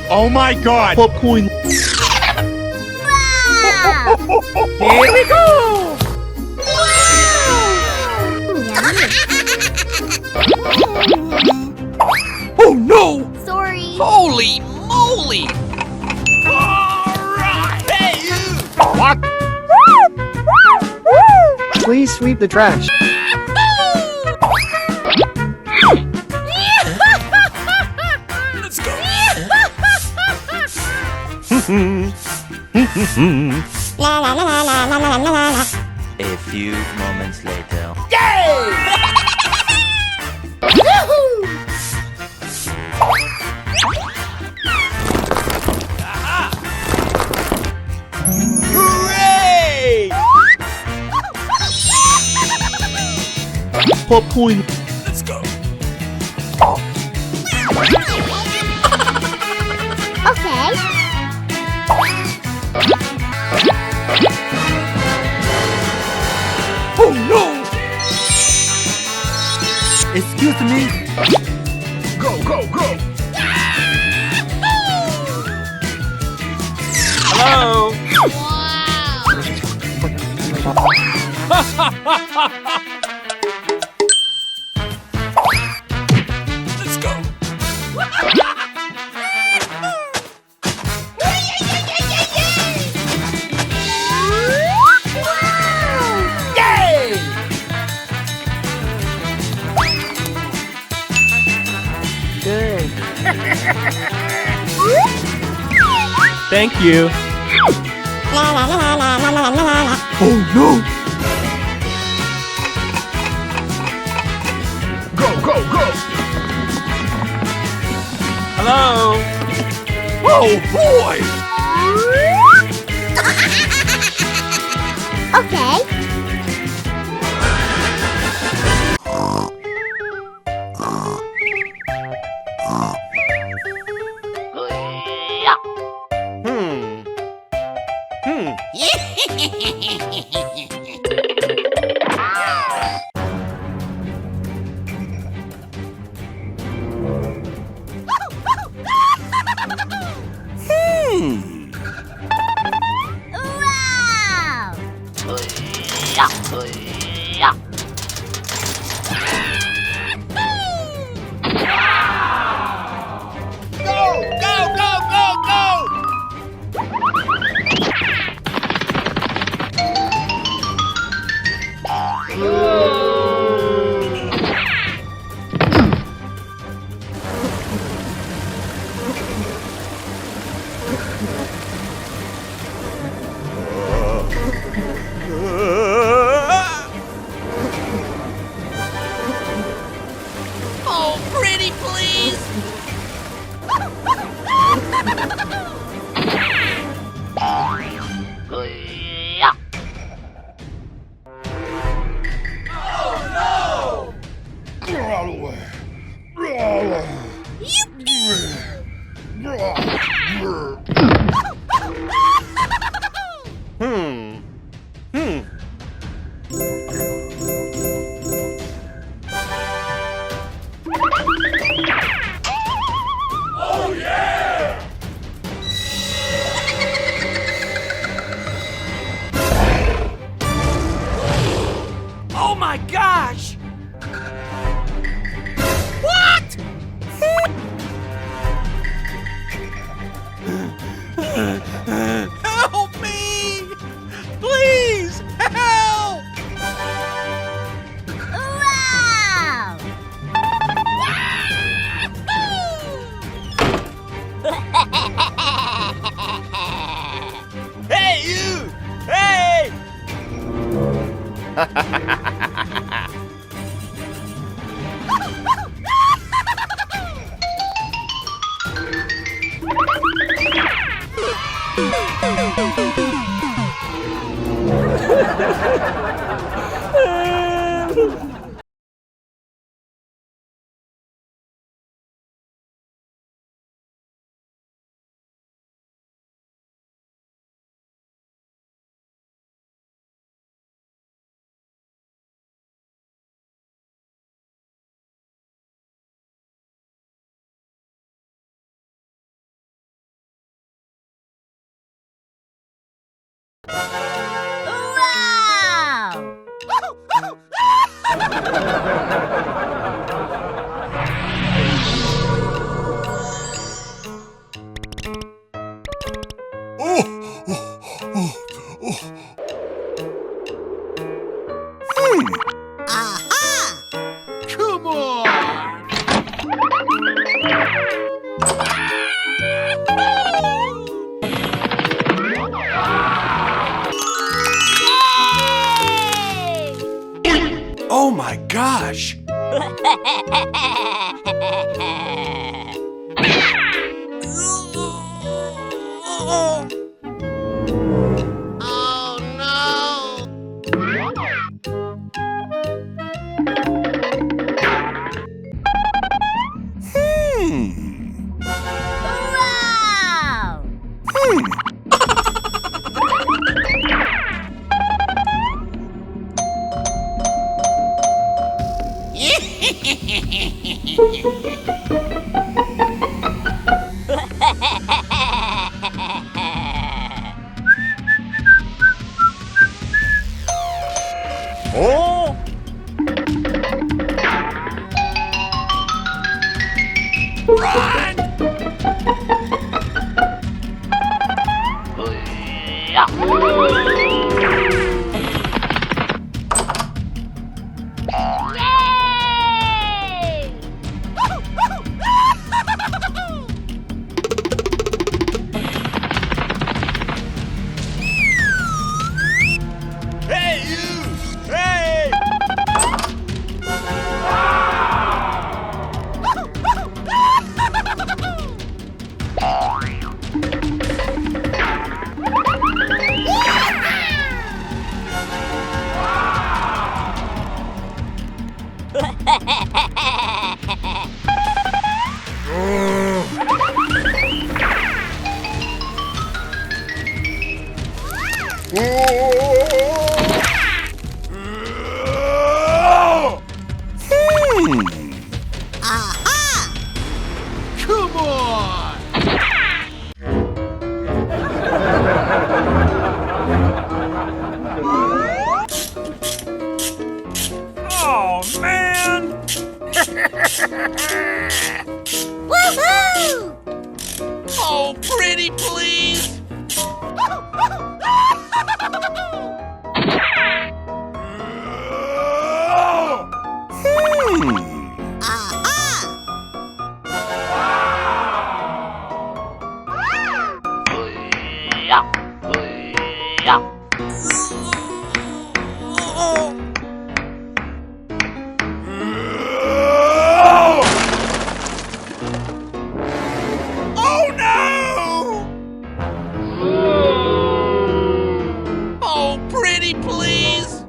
Oh my God! Popcorn. Here we go! Oh no! Sorry. Holy moly! Alright! Hey you! What? Please sweep the trash. Let's go! A few moments later. Hooray! Popcorn. Let's go! Okay. Oh no! Excuse me. Go, go, go! Hello? Let's go! Yay! Good. Thank you. Oh no! Go, go, go! Hello? Oh boy! Okay. Wow! Go, go, go, go, go! Oh, pretty please! Oh my gosh! What? Help me! Please, help! Wow! Hey, you! Hey! Wow! Come on! Oh my gosh! Oh no! Wow! Oh! Run! Yay! Hey, you! Hey! Come on! Oh, man! Woohoo! Oh, pretty please! Oh no! Oh, pretty please!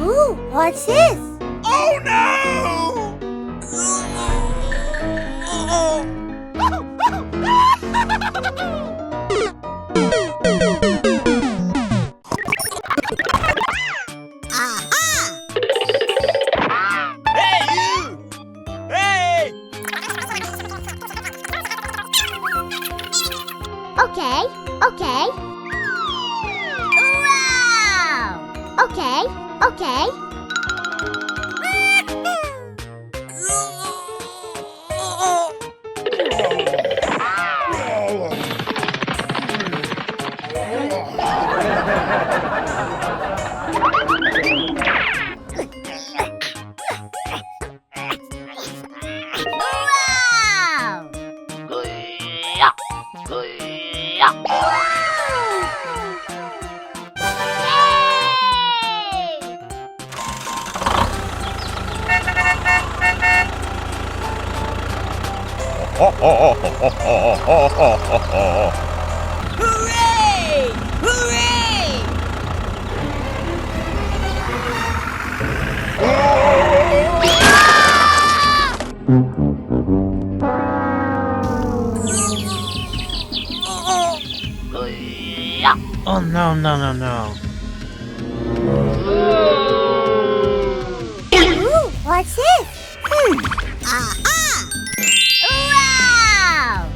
Ooh, what's this? Oh no! Hey, you! Hey! Okay, okay. Wow! Okay, okay. Hooray! Hooray! Oh no, no, no, no. Ooh, what's this? Aha! Wow!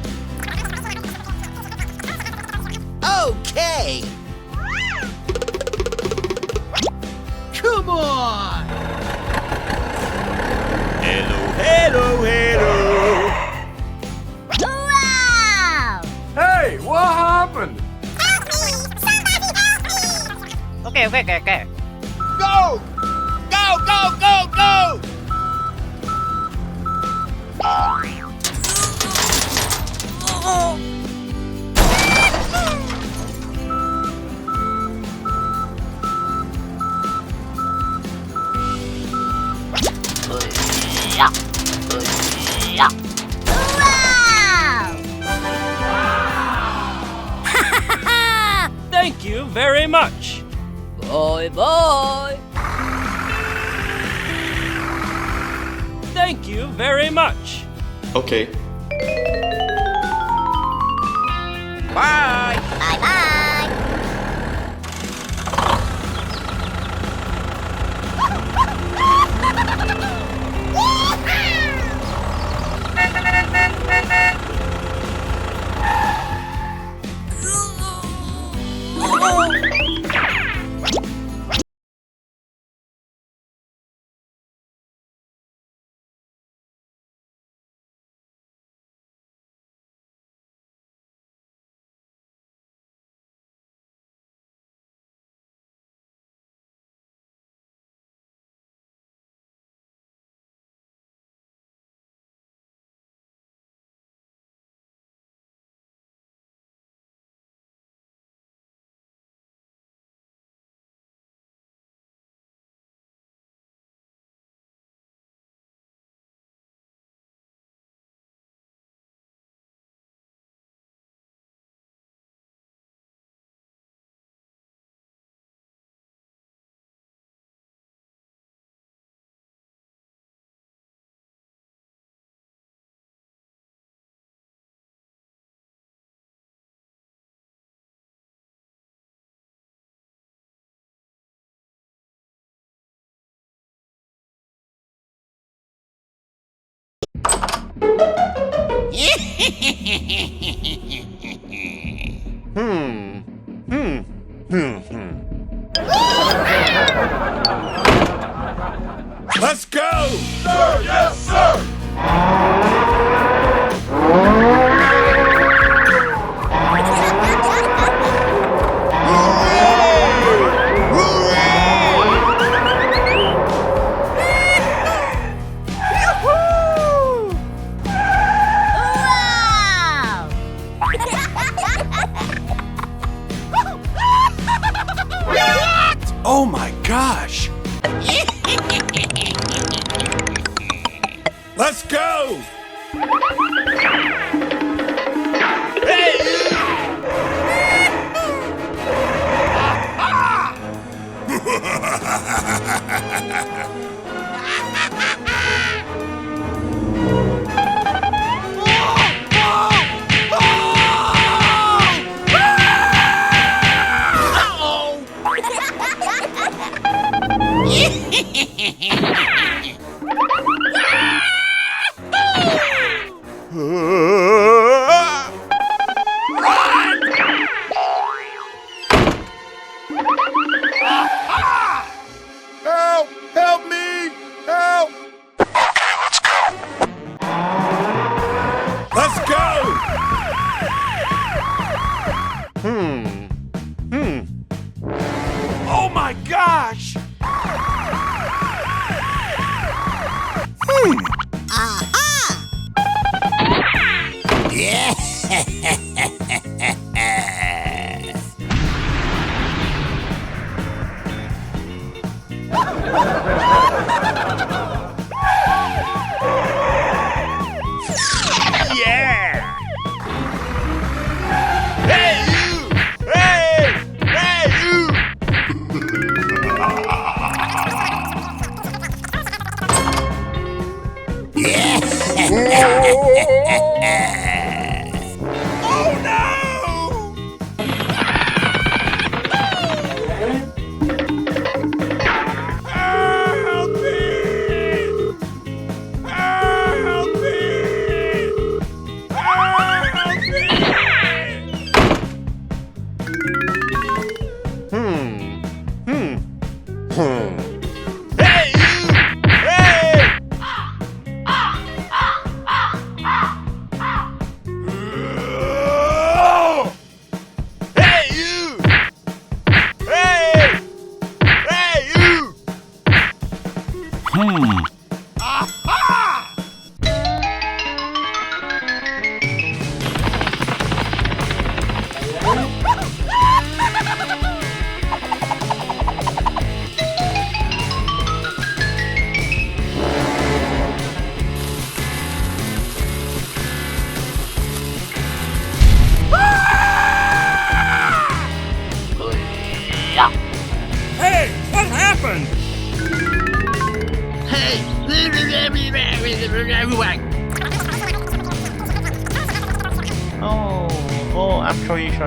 Okay. Come on. Hello, hello, hello. Wow! Hey, what happened? Help me! Somebody help me! Okay. Go! Go, go, go, go! Wow! Thank you very much. Bye bye! Thank you very much. Okay. Bye. Bye bye! Let's go! Sir, yes, sir! Wow! Oh my gosh! Let's go! Hey,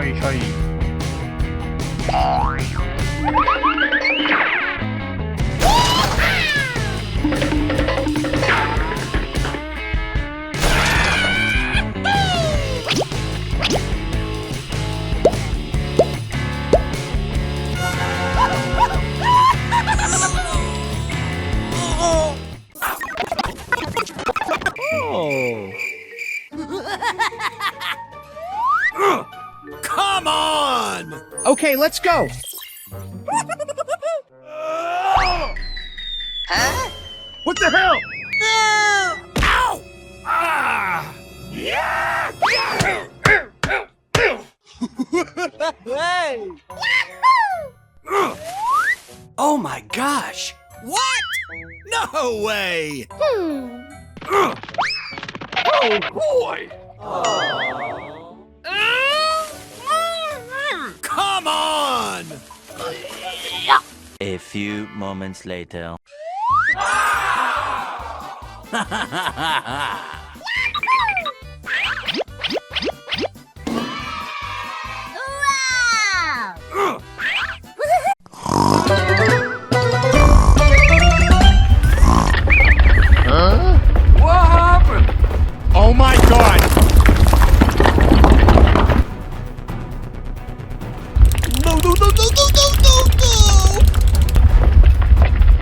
shy. Come on! Okay, let's go. Huh? What the hell? No! Ow! Ah! Yeah! Hey! Oh my gosh! What? No way! Oh boy! Come on! A few moments later. Wow! What happened? Oh my god! No!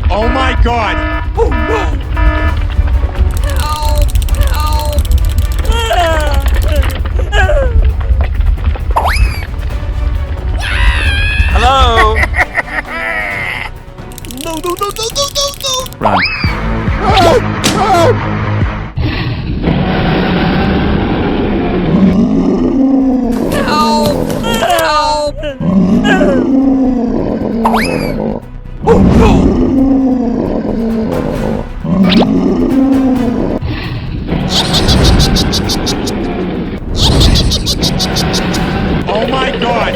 Oh my god! Oh no! Hello? No! Run. Oh no! Oh my god!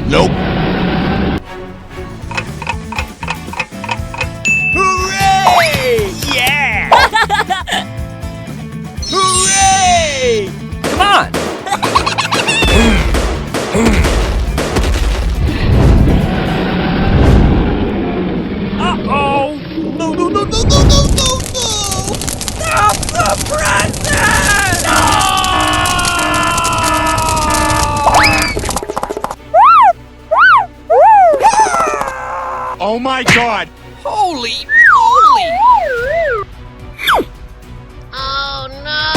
Nope. Hooray! Yeah! Hooray! Come on! Uh-oh! No! Stop the present! Oh my god! Holy moly! Oh no!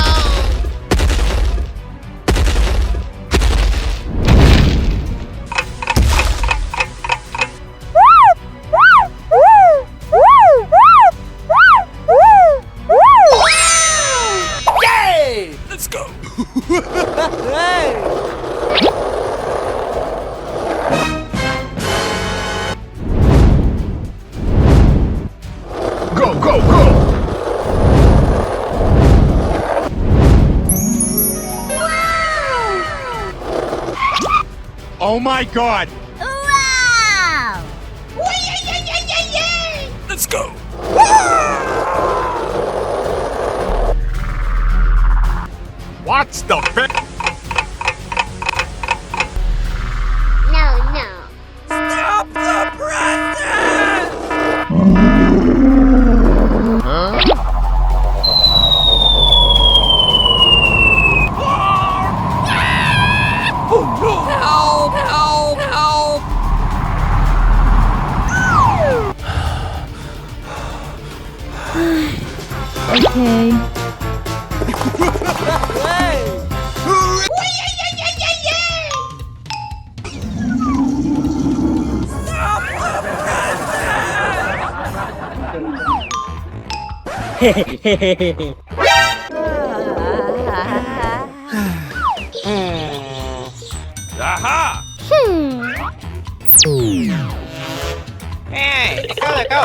Yay! Let's go! Go! Oh my god! Wow! Let's go! What's the fit? No. Stop the present! Oh no! Help! Okay. Aha! Hey, let's go!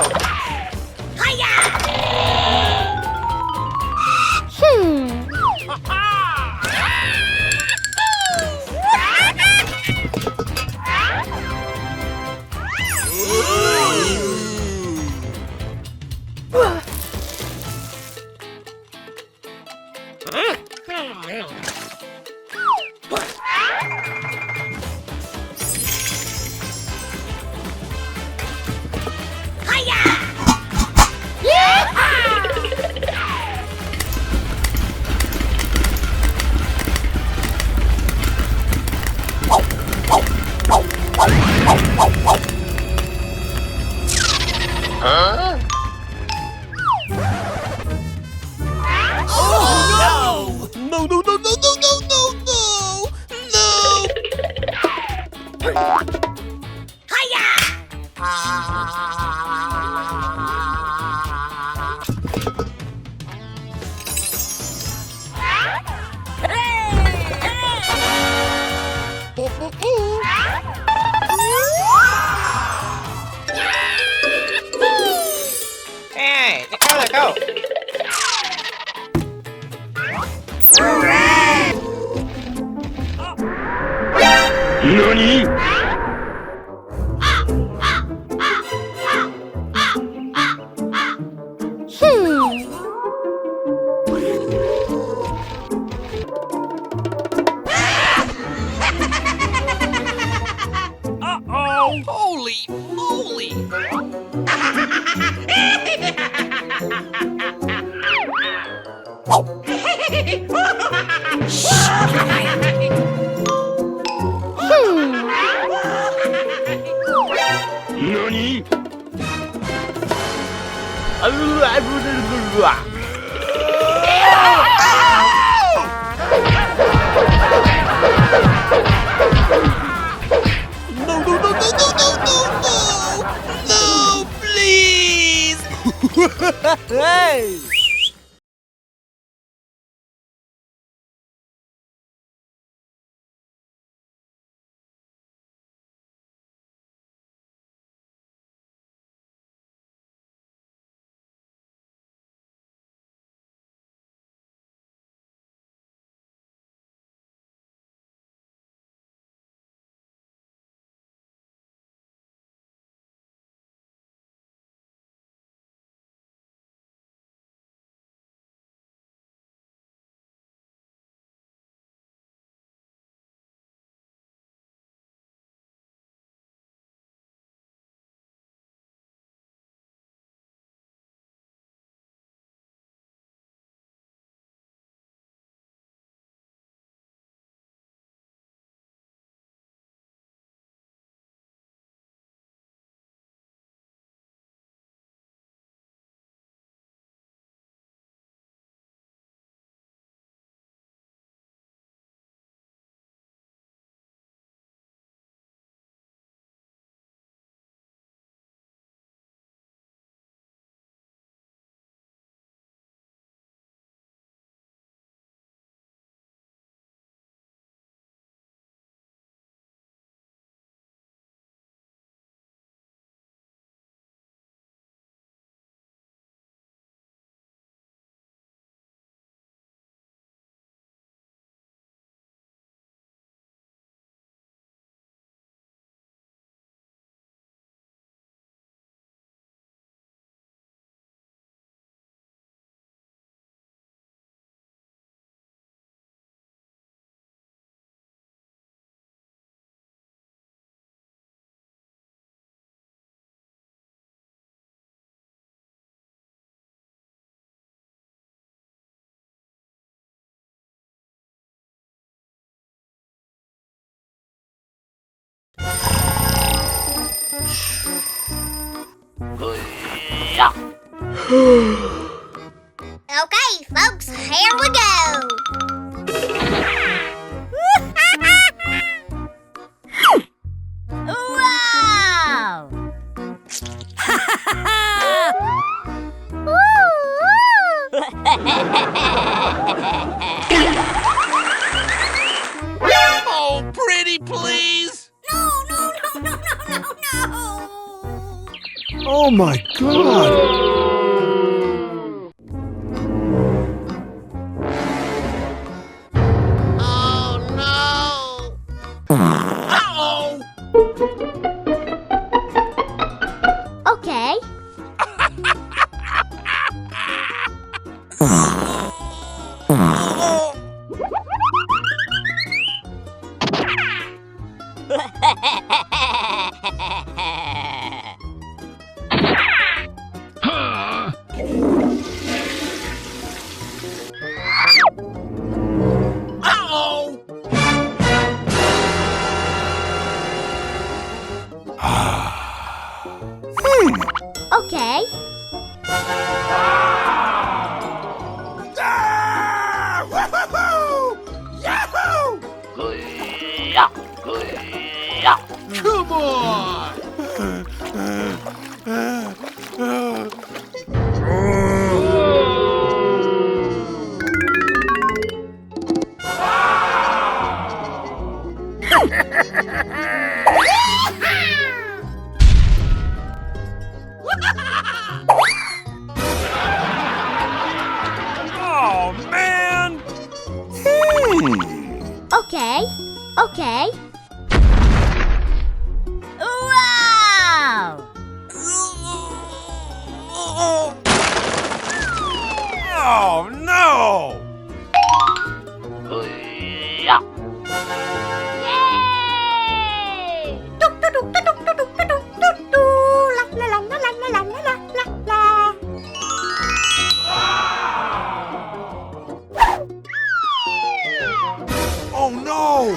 No, no, no, no, no, no, no, no! Hey, let go. NANI?! Uh-oh! Holy moly! NANI?! No, no, no, no, no, no, no, no! No, please! Hey! Okay, folks, here we go. Wow! Oh, pretty please! No, no, no, no, no, no, no! Oh my god! Oh no! Uh-oh! Okay. Okay. Ah! Woo-hoo-hoo! Yahoo! Come on! Oh, man! Okay. Okay. Wow! Oh, no! Yay! Tuk tuk tuk tuk tuk tuk tuk tuk tuk. La la la la la la la la la la. Oh, no!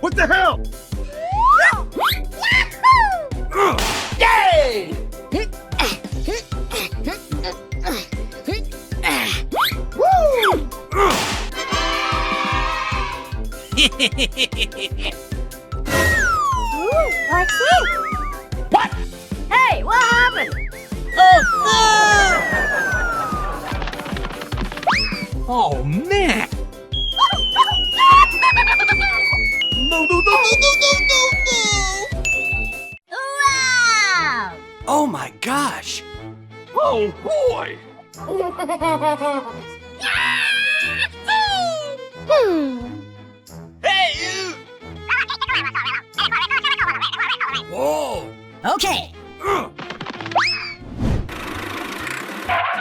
What the hell? What's this? What? Hey, what happened? Oh, man! No, no, no, no, no, no, no, no! Wow! Oh my gosh! Oh boy! Hey, you! Whoa! Okay.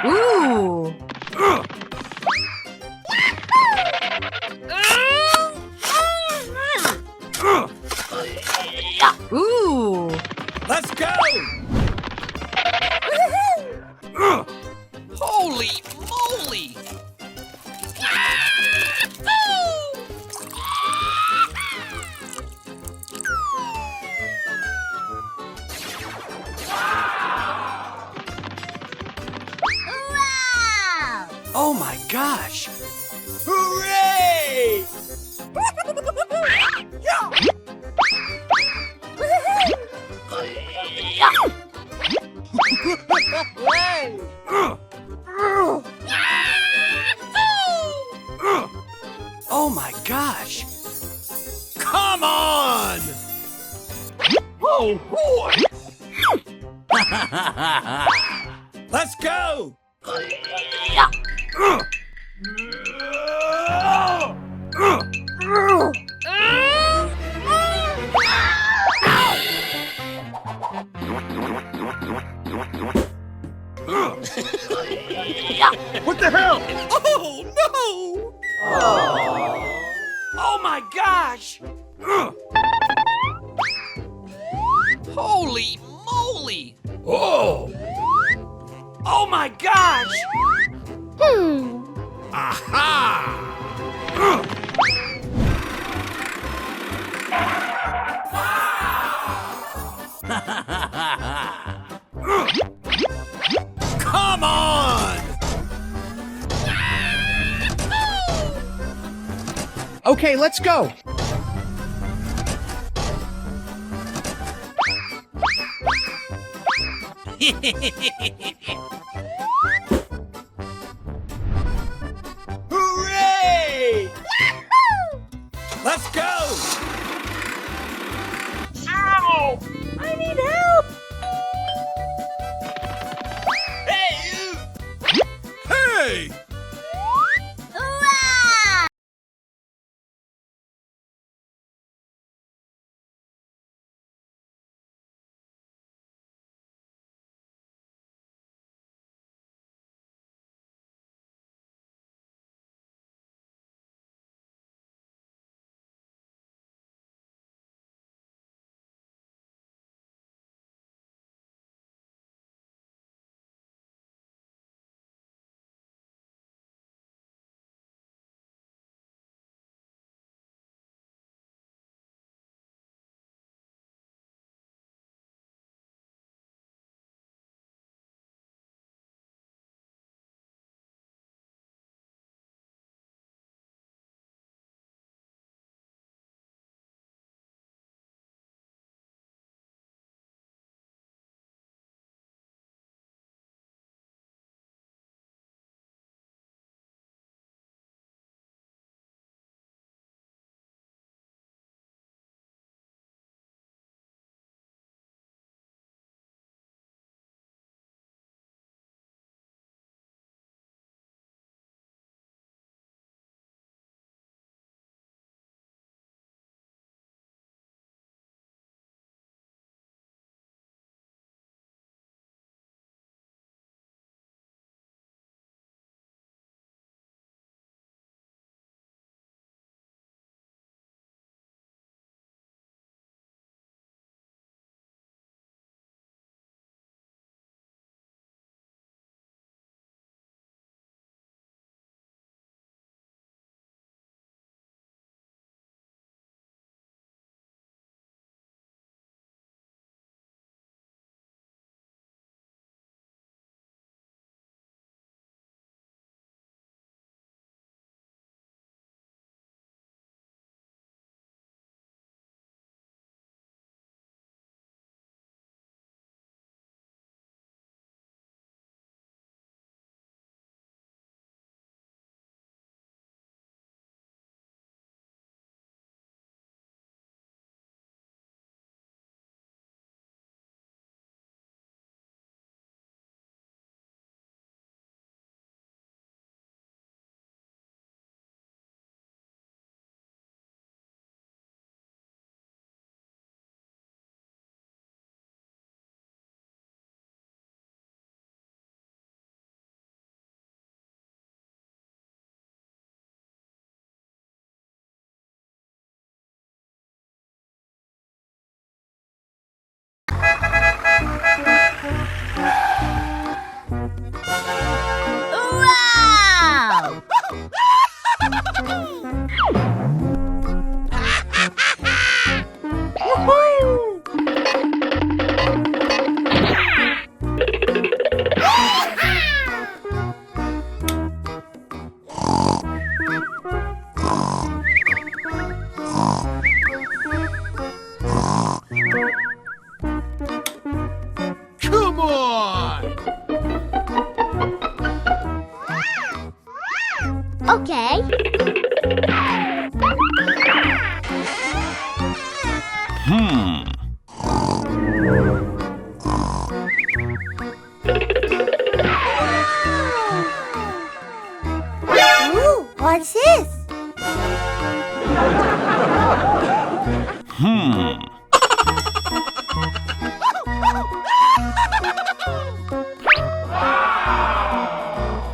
Ooh. Ooh. Let's go! Holy moly! Wow! Oh my gosh! Hooray! Hey! Oh my gosh! Come on! Oh boy! Let's go! What the hell? Oh no! Oh my gosh! Holy moly! Oh! Oh my gosh! Aha! Come on! Okay, let's go. Hooray! Let's go!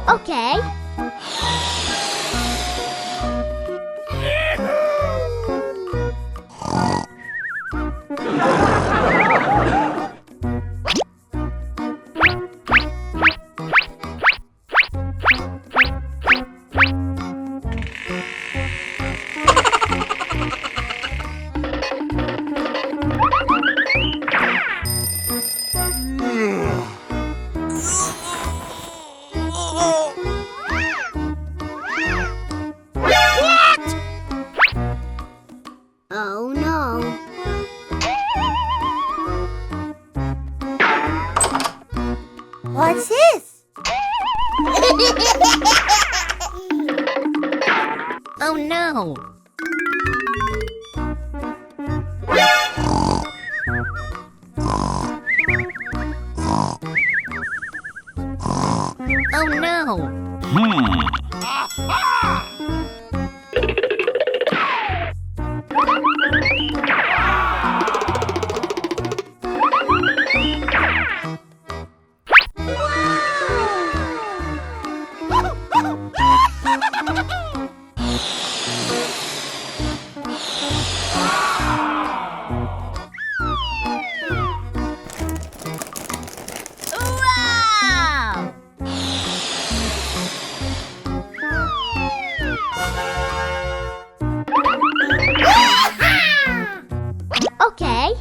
Okay. Oh no. What's this? Oh no. Oh no. Wow! Okay.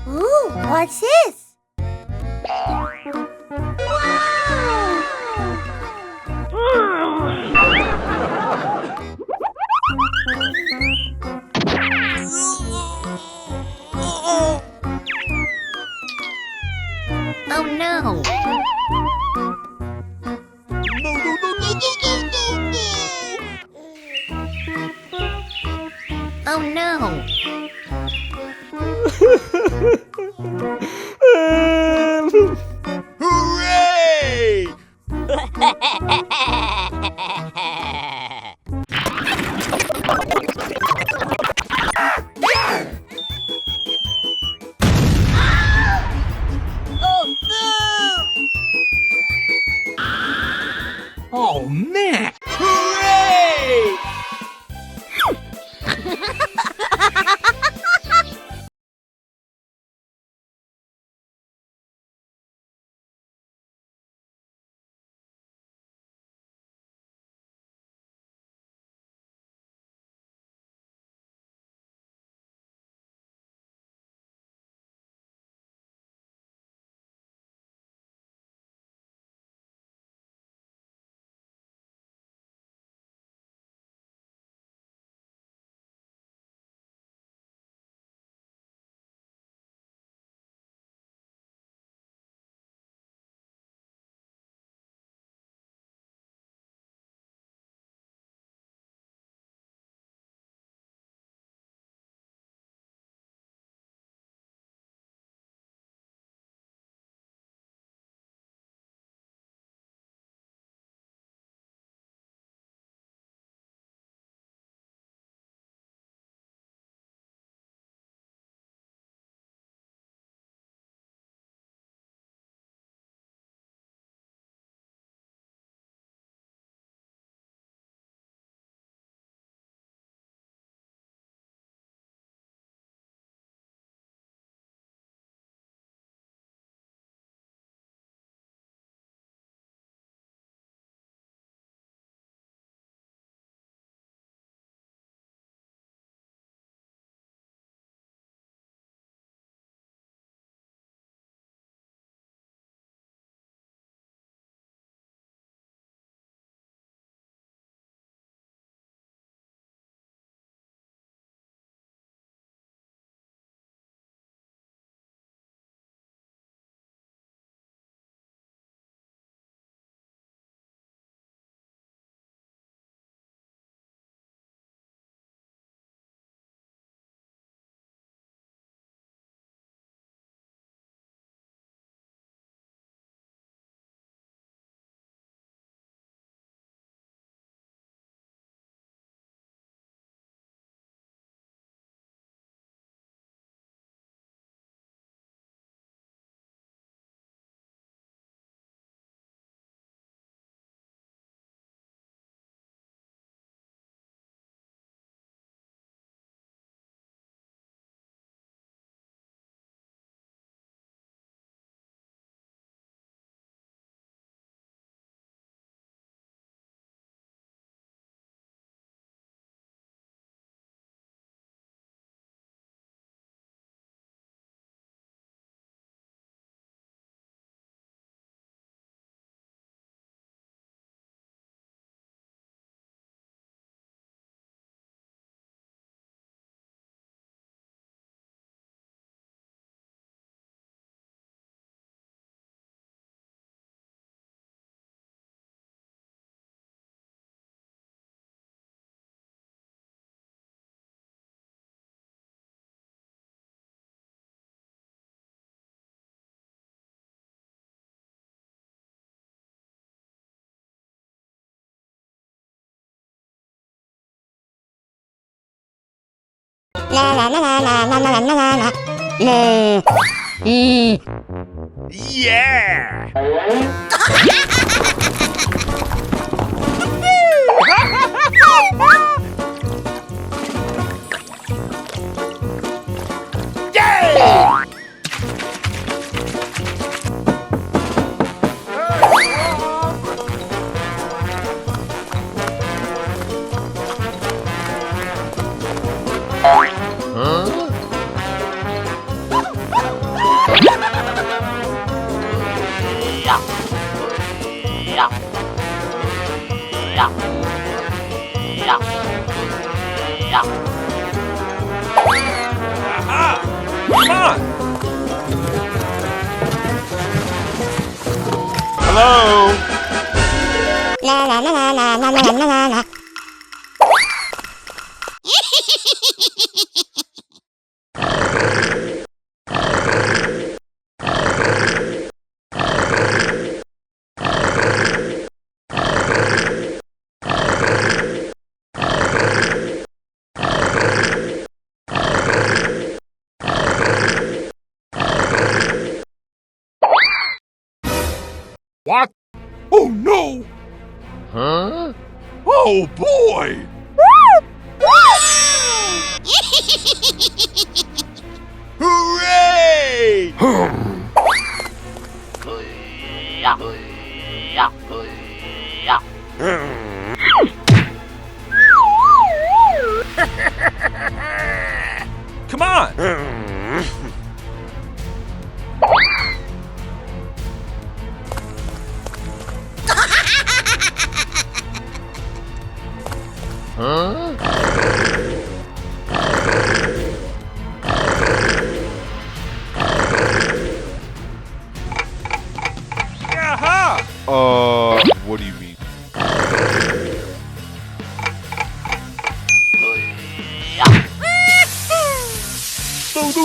Ooh, what's this? Oh no. No, no, no, no, no, no, no, no! Oh no. Hooray! Oh, man! Hooray! La la la la la la la la la la. La. Yeah! Aha! Come on! Hello? La la la la la la la la la la. What? Oh no! Huh? Oh boy! Hooray! Come on! Aha! What do you mean? No, no,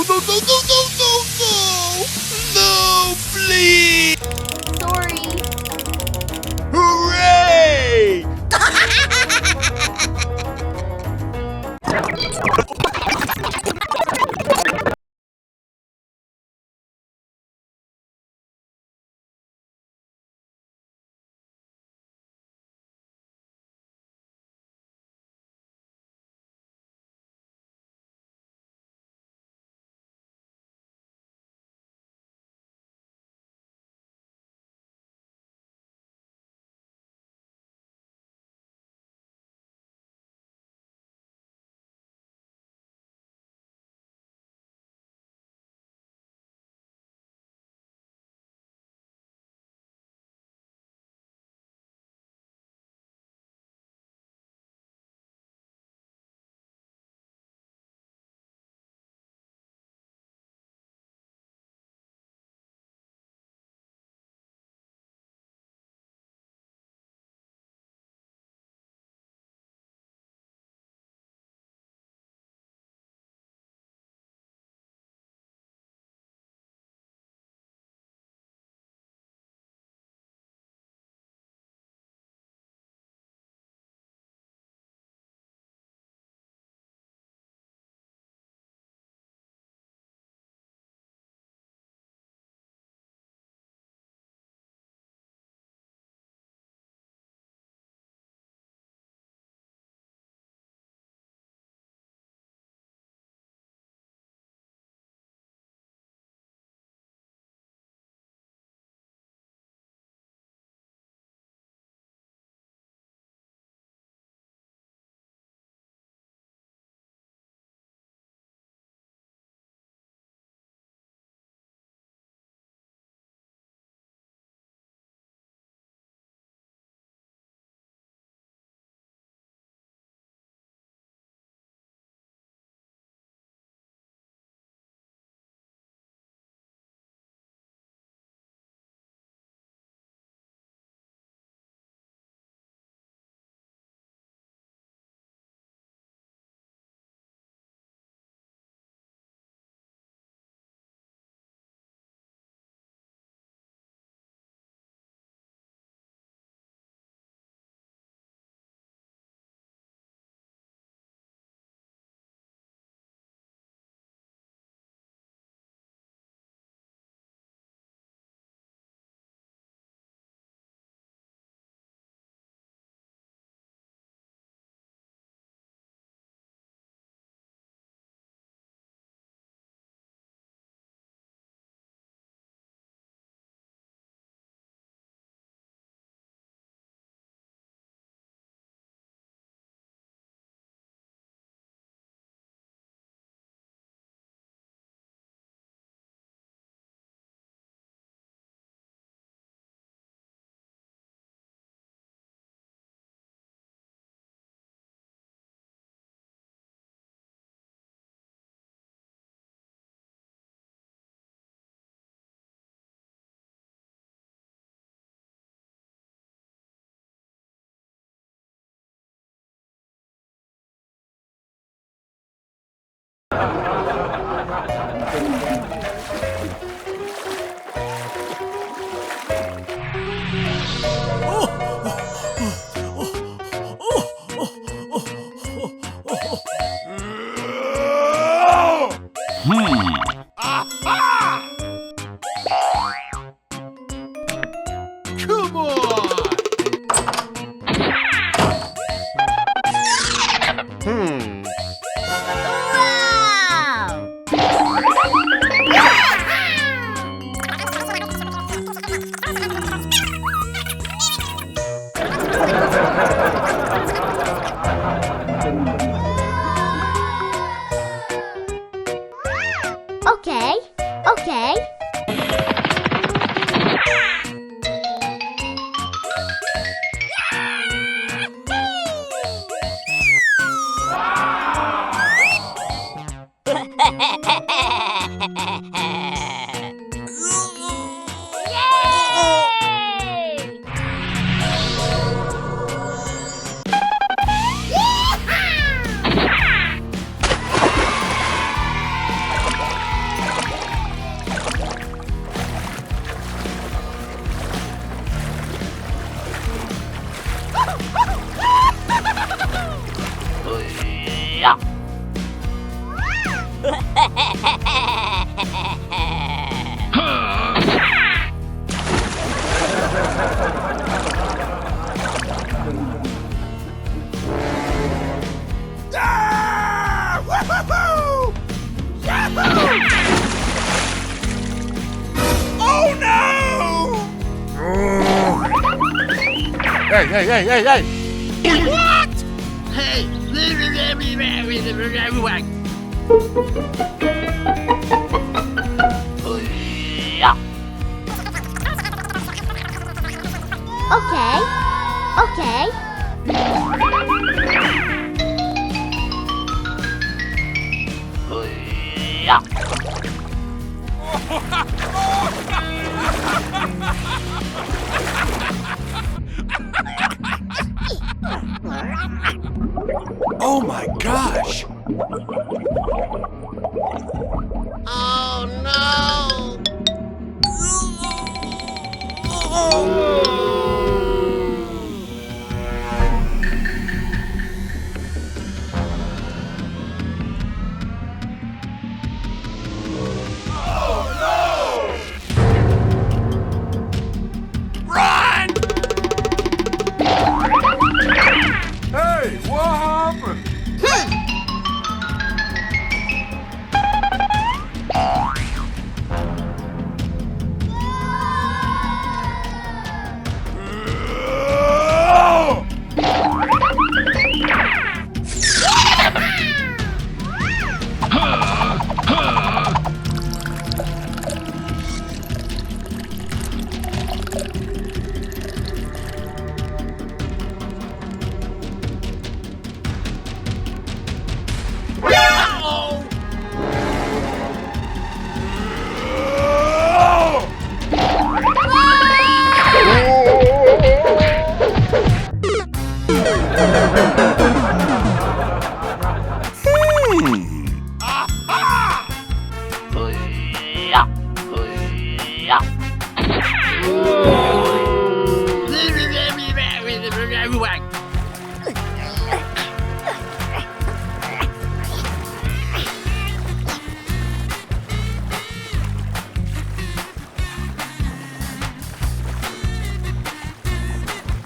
Come on! Okay, okay. Ah! Woo-hoo-hoo! Yahoo! Oh no! Hey, hey, hey, hey, hey! What? Hey! Okay, okay. Oh my gosh! Oh no! Run! Hey, what happened?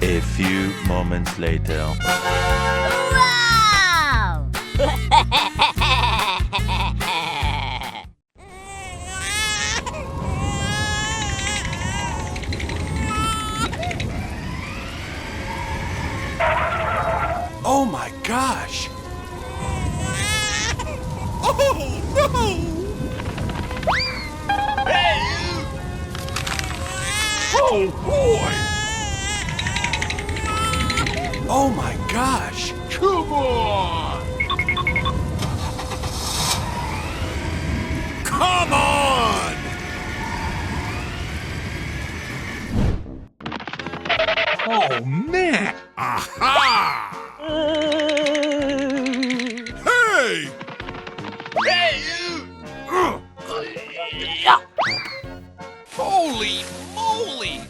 A few moments later. Wow! Oh my gosh! Oh no! Hey! Oh boy! Oh my gosh! Come on! Come on! Oh man! Aha! Hey! Hey! Holy moly!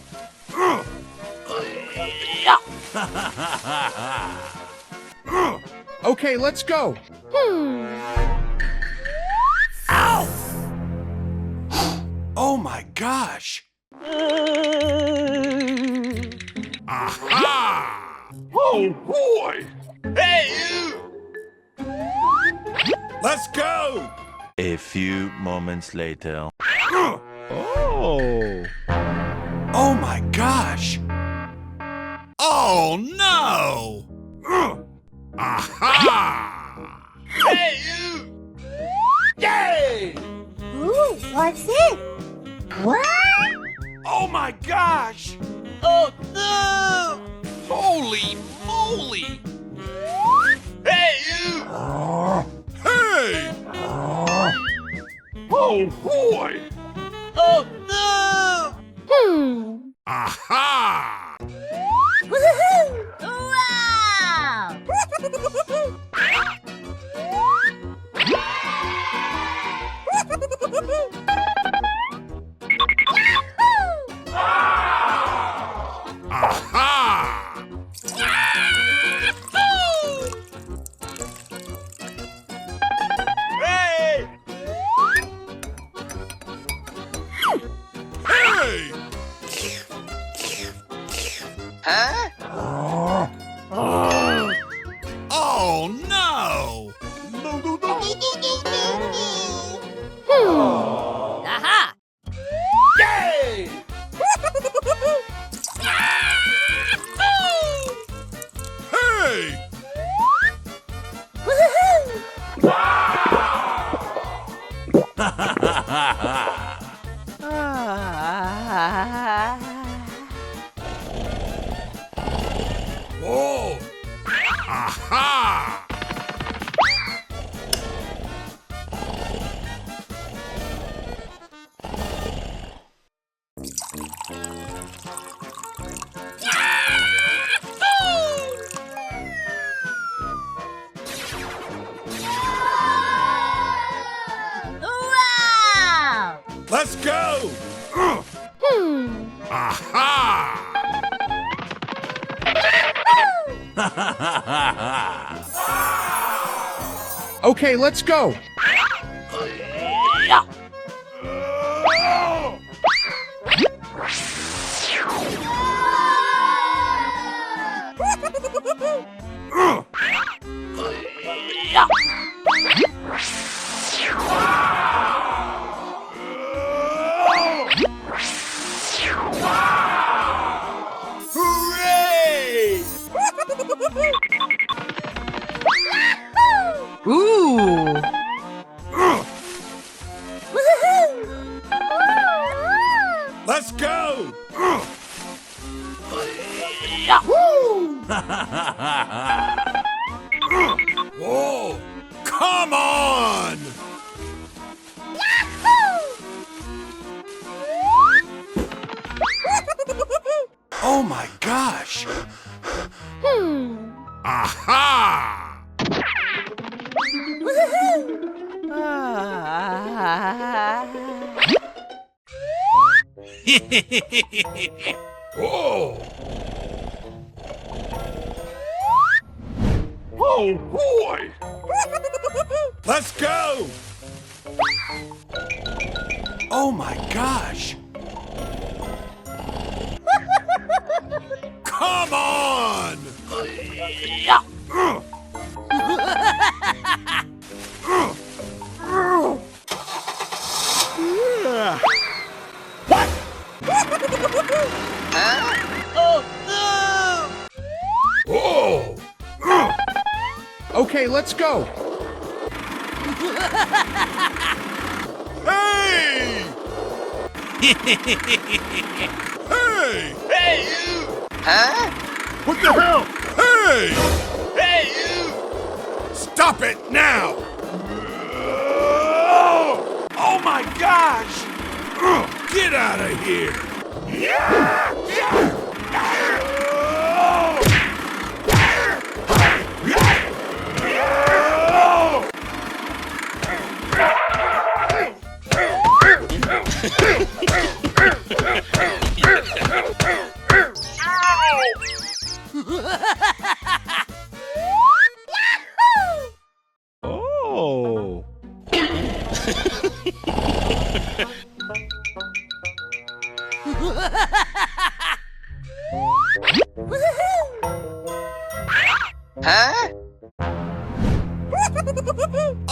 Okay, let's go. Oh my gosh! Aha! Oh boy! Hey, you! Let's go! A few moments later. Oh. Oh my gosh! Oh no! Aha! Hey, you! Yay! Ooh, what's it? What? Oh my gosh! Oh no! Holy moly! Hey, you! Hey! Oh boy! Oh no! Aha! Woohoo! Wow! Aha! Hey! Hey! Huh? Oh no! No, no, no, no, no, no, no! Aha! Yay! Hey! Woohoo! Whoa! Aha! Wow! Let's go! Aha! Okay, let's go. Hooray! Ooh. Let's go! Whoa! Come on! Oh my gosh! Aha! Whoa! Oh boy! Let's go! Oh my gosh! Come on! Oh no! Whoa! Okay, let's go. Hey! Hey! Hey, you! Huh? What the hell? Hey! Hey, you! Stop it now! Oh my gosh! Get out of here!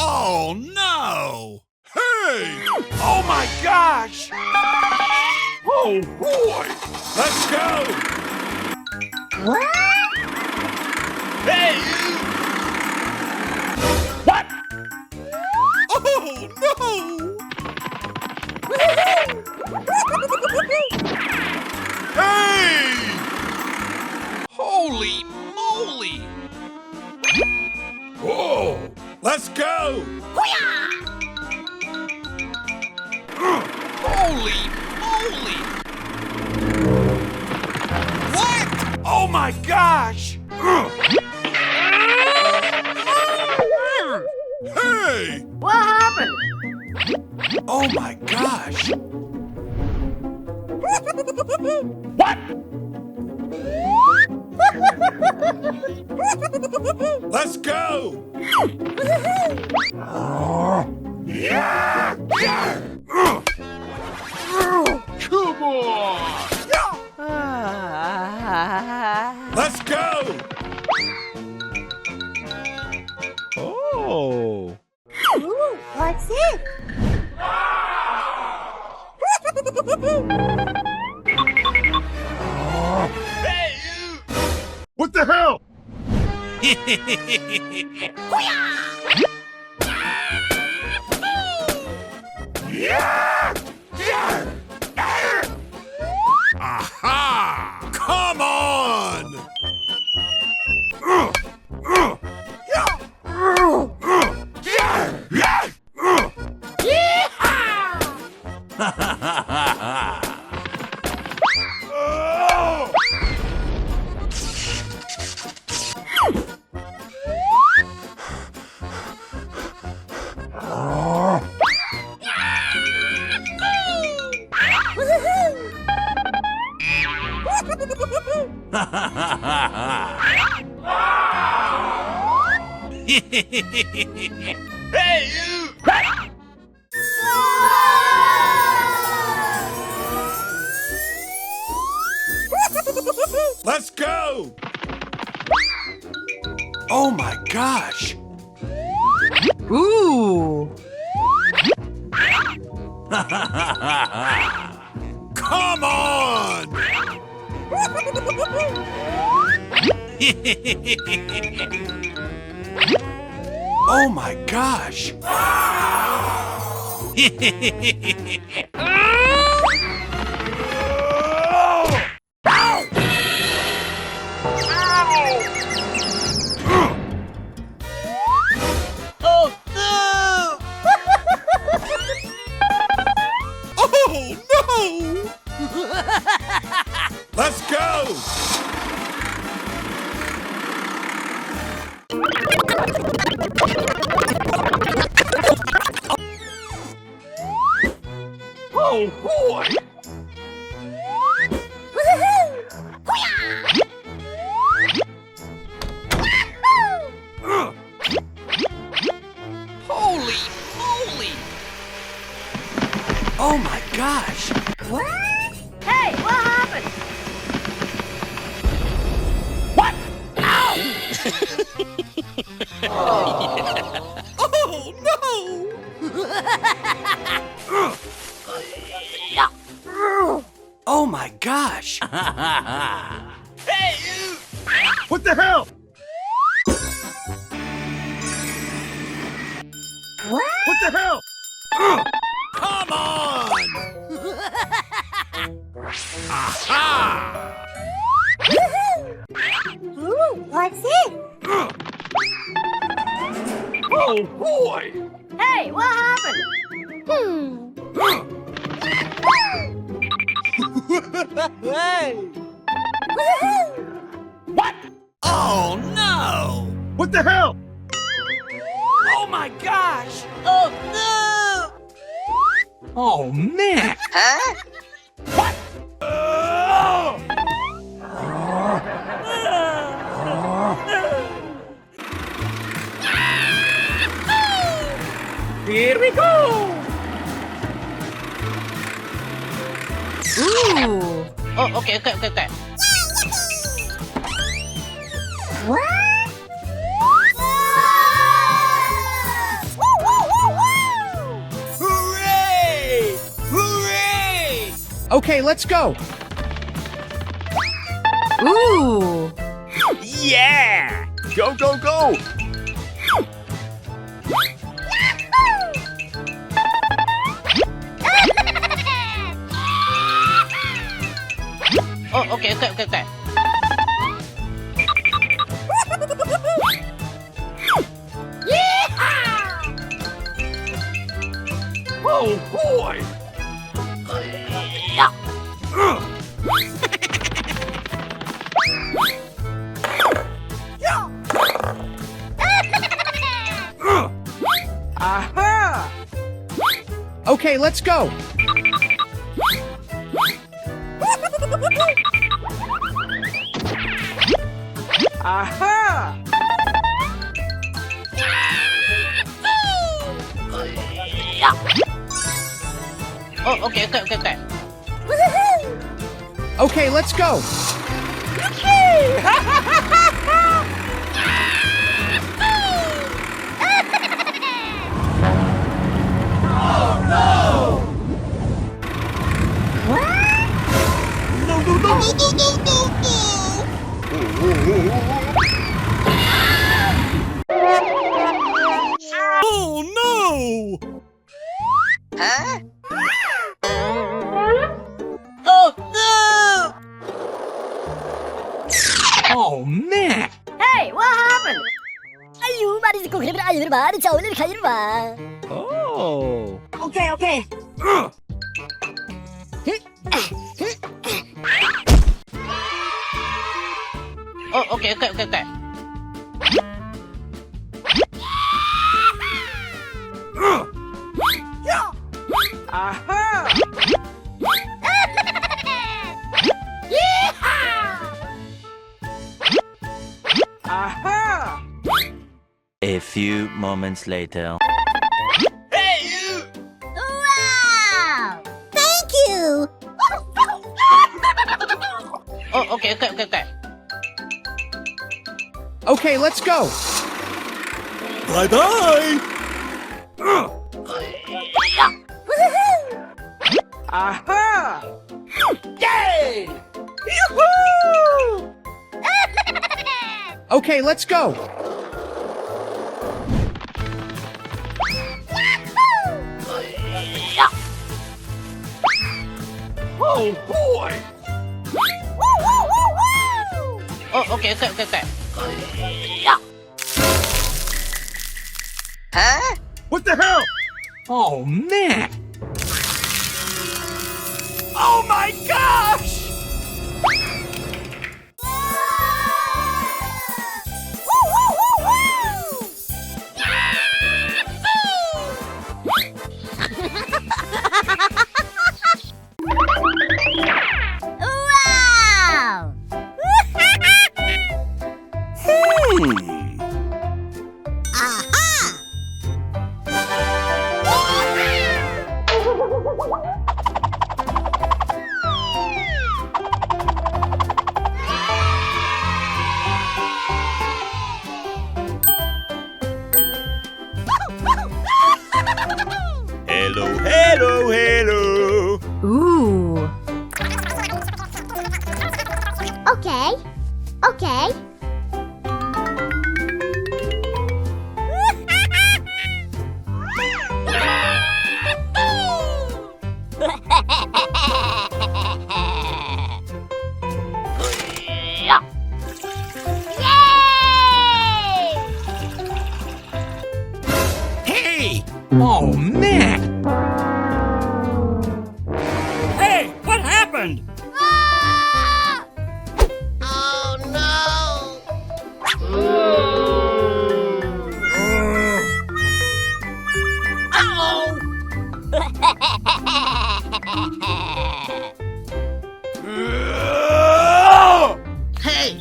Oh no! Hey! Oh my gosh! Oh boy! Let's go! Hey! What? Oh no! Hey! Holy moly! Whoa! Let's go! Holy moly! What? Oh my gosh! Hey! What happened? Oh my gosh! What? Let's go! Yeah! Yeah! Come on! Let's go! Oh! Ooh, what's it? What the hell? Yeah! Yeah! Aha! Come on! Hey, you! Let's go! Oh my gosh! Ooh. Come on! Oh my gosh! Oh no! Oh no! Let's go! Oh boy! Holy moly! Oh my gosh! What? Hey, what happened? Oh no! Oh my gosh! Hey you! What the hell? What? What the hell? Come on! Aha! Ooh, what's it? Oh boy! Hey, what happened? Hey! What? Oh no! What the hell? Oh my gosh! Oh no! Oh, man! What? Here we go! Ooh. Oh, okay. Hooray! Hooray! Okay, let's go. Ooh. Yeah! Go, go, go! Oh, okay. Oh boy! Aha! Okay, let's go. Aha! Oh, okay. Okay, let's go. No, no, no, no, no, no, no, no! Oh no! Huh? Oh no! Oh, man! Hey, what happened? Ayu, mari ko kaya ayu ba? Di chawle kaya ba? Oh! Okay. Oh, okay. Aha! Aha! A few moments later. Hey, you! Wow! Thank you. Oh, okay. Okay, let's go. Bye-bye! Aha! Yay! Okay, let's go. Oh boy! Oh, okay. Huh? What the hell? Oh, man! Oh my gosh! Wow! Hello, hello, hello! Ooh. Okay. Hey! Oh, man! Hey, what happened? Oh no! Hey!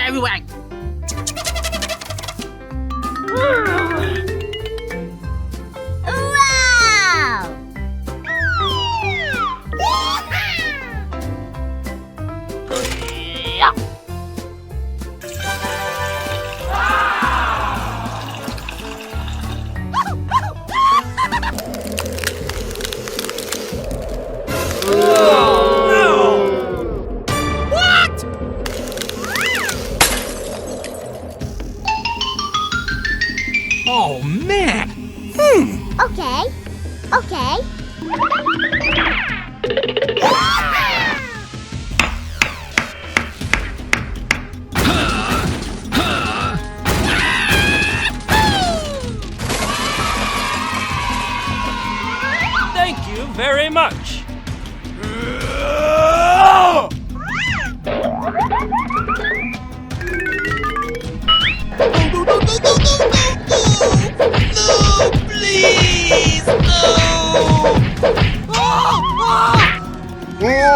Everyone! Wow!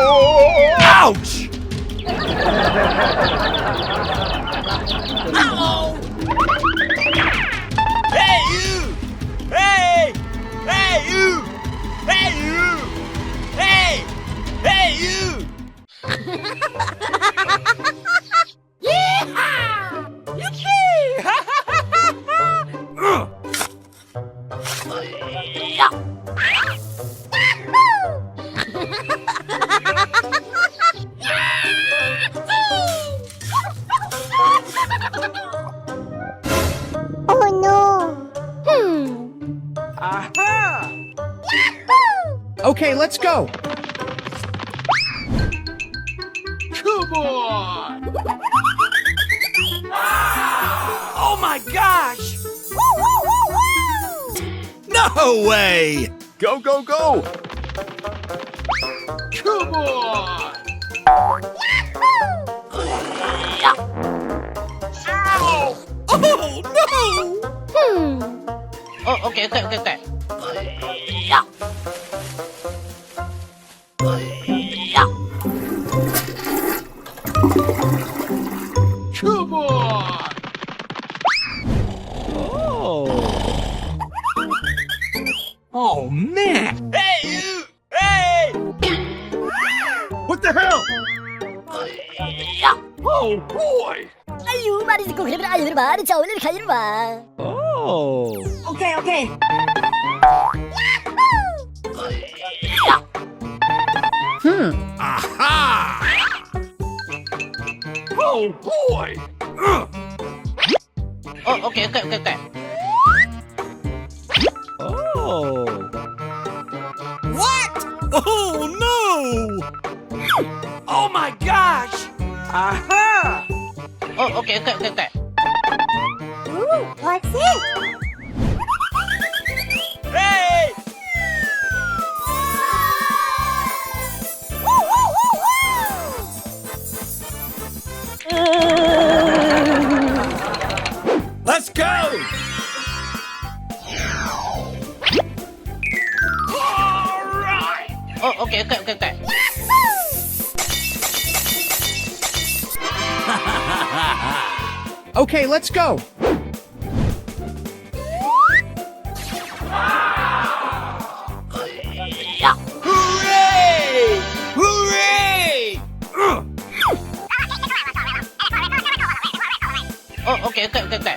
Ouch! Hey, you! Hey! Hey, you! Hey, you! Hey! Hey, you! Oh no! Aha! Okay, let's go. Come on! Oh my gosh! No way! Go, go, go. Come on! Oh no! Oh, okay, okay, okay, okay. Come on! Oh, man. Hey, you! Hey! What the hell? Oh boy! 아유 말이 듣고 그러면 아유 말이 자 오늘 가지는 마. 오케이 오케이. Aha! Oh boy! Oh, okay, okay, okay, okay. What? Oh no! Oh my gosh! Aha! Oh, okay, okay, okay, okay. Ooh, what's it? Hey! Let's go! Oh, okay, okay, okay, okay. Okay, let's go. Hooray! Hooray! Oh, okay, okay, okay, okay.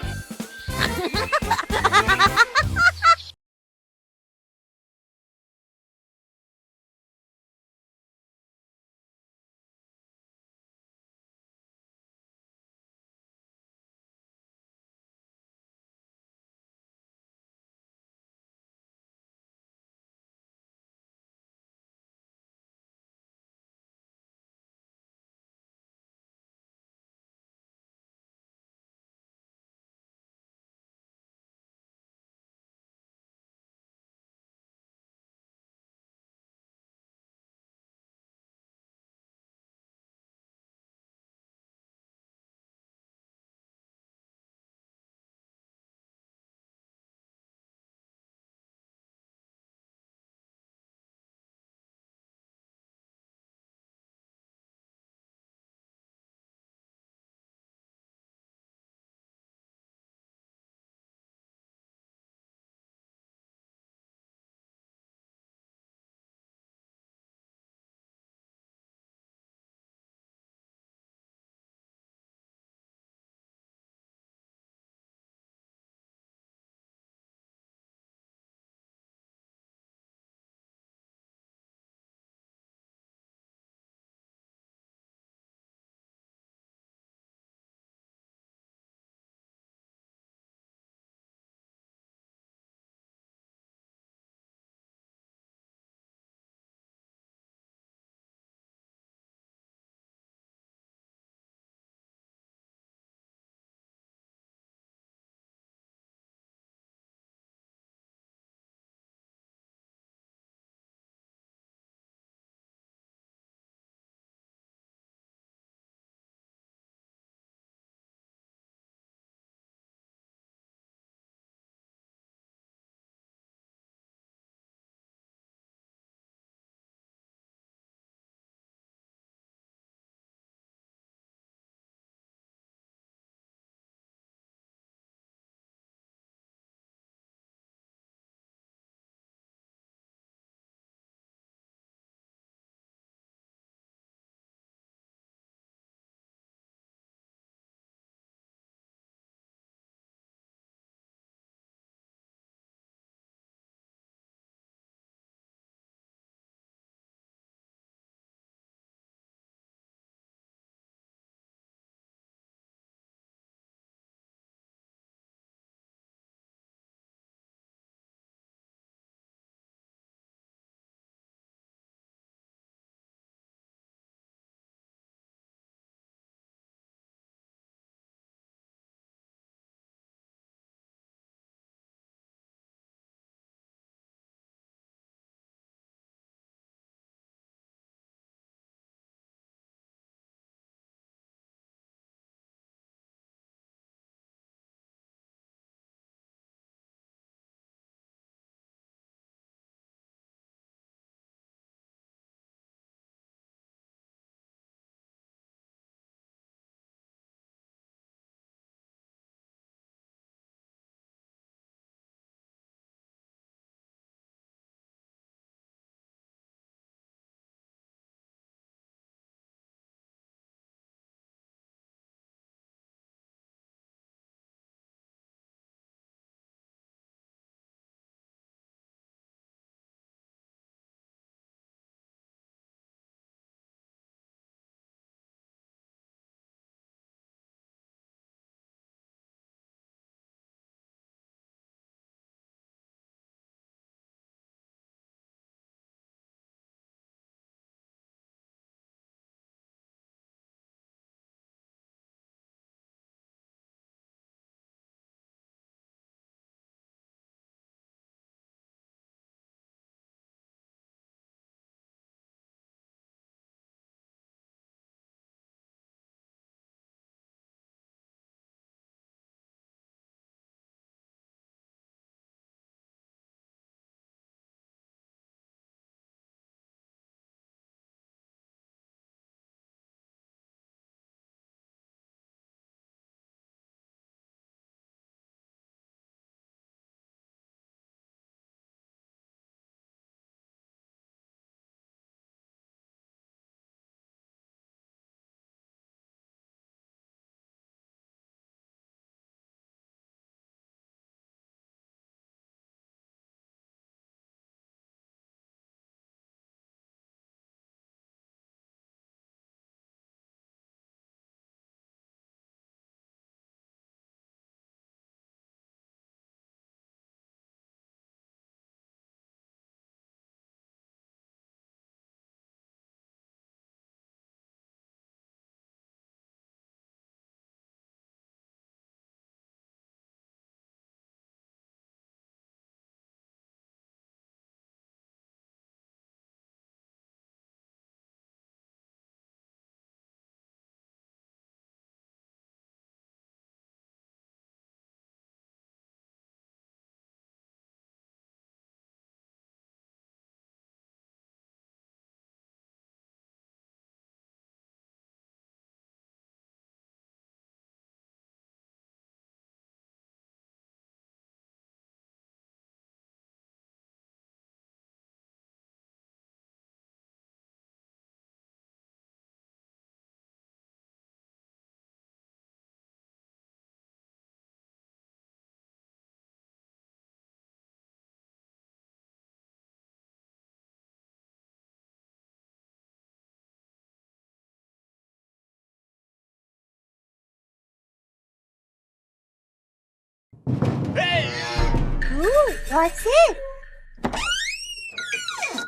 What's it?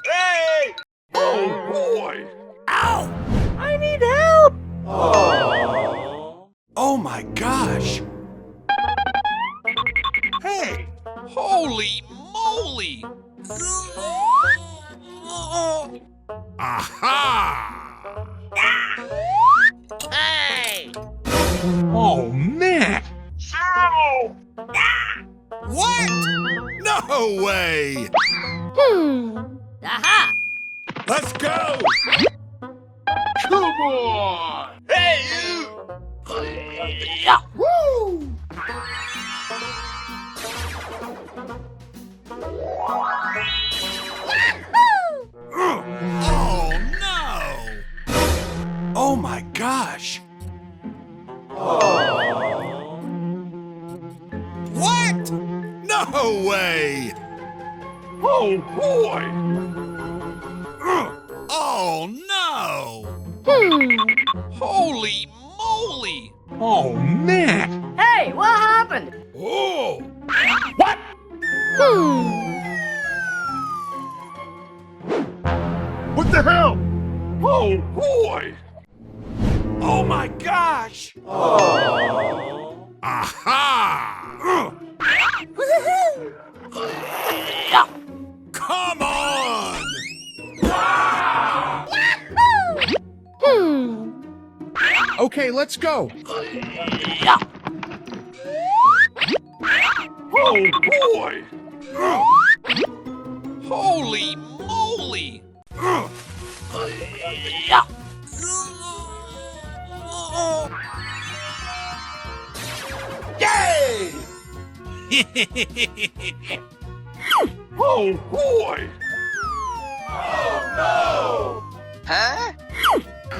Hey! Oh boy! Ow! I need help. Oh my gosh! Hey! Holy moly! Aha! Hey! Oh, man. What? No way! Aha. Let's go! Come on! Hey, you! Woo. Oh no! Oh my gosh! What? No way! Oh boy! Oh no! Holy moly! Oh, man. Hey, what happened? Oh! What the hell? Oh boy! Oh my gosh! Aha! Come on! Okay, let's go. Oh boy! Holy moly! Yay! Oh boy! Huh?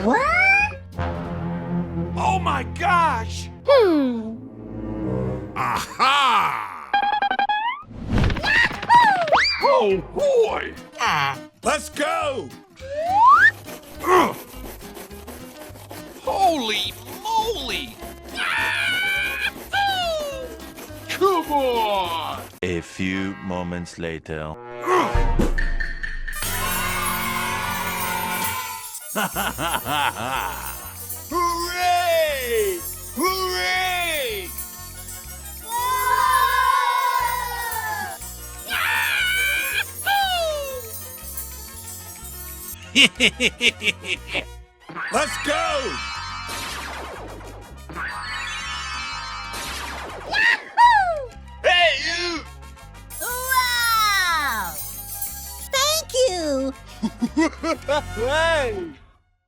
What? Oh my gosh! Aha! Oh boy! Let's go! Holy moly! Come on! A few moments later. Hooray! Hooray! Let's go! Hey, you! Wow! Thank you. Hey!